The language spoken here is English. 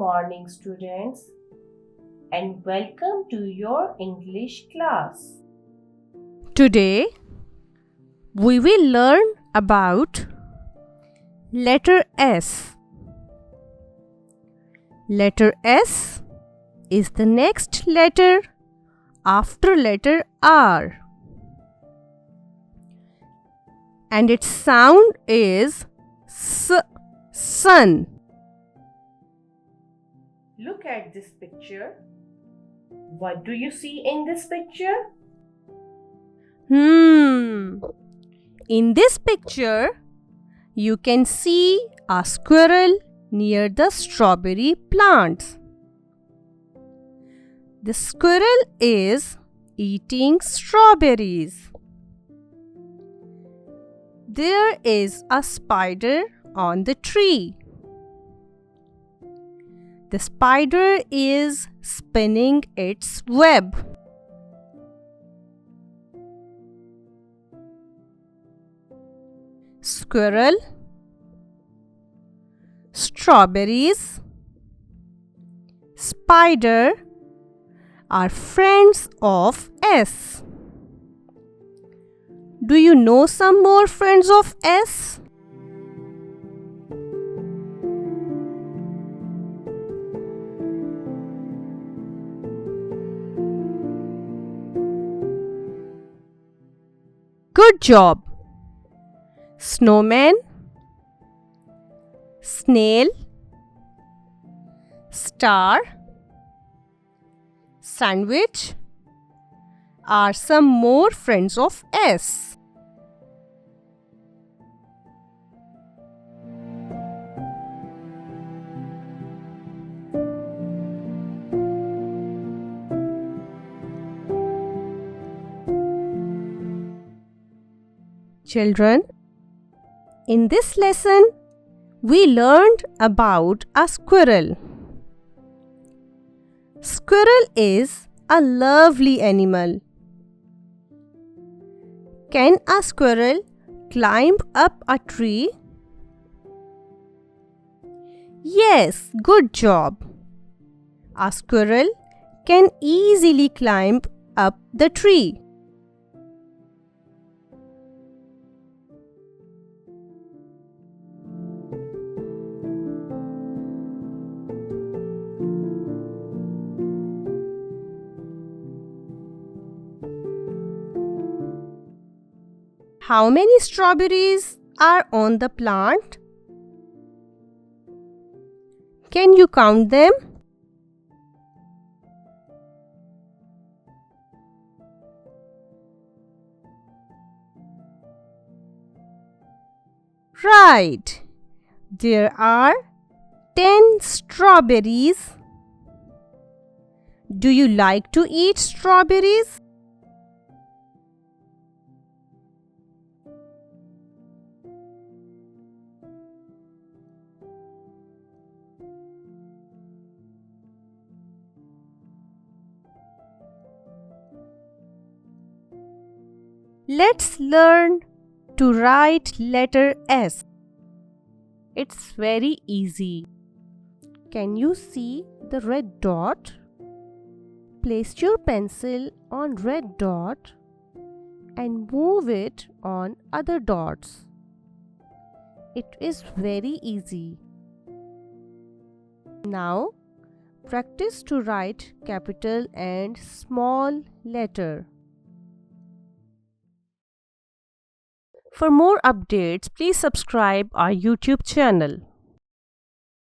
morning, students, and welcome to your English class. Today, we will learn about letter S. Letter S is the next letter after letter R, and its sound is S, sun. Look at this picture. What do you see in this picture? In this picture, you can see a squirrel near the strawberry plants. The squirrel is eating strawberries. There is a spider on the tree. The spider is spinning its web. Squirrel, strawberries, spider are friends of S. Do you know some more friends of S? Good job! Snowman, snail, star, sandwich are some more friends of S. Children, in this lesson, we learned about a squirrel. Squirrel is a lovely animal. Can a squirrel climb up a tree? Yes, good job. A squirrel can easily climb up the tree. How many strawberries are on the plant? Can you count them? Right. There are 10 strawberries. Do you like to eat strawberries? Let's learn to write letter S. It's very easy. Can you see the red dot? Place your pencil on red dot and move it on other dots. It is very easy. Now, practice to write capital and small letter. For more updates, please subscribe our YouTube channel.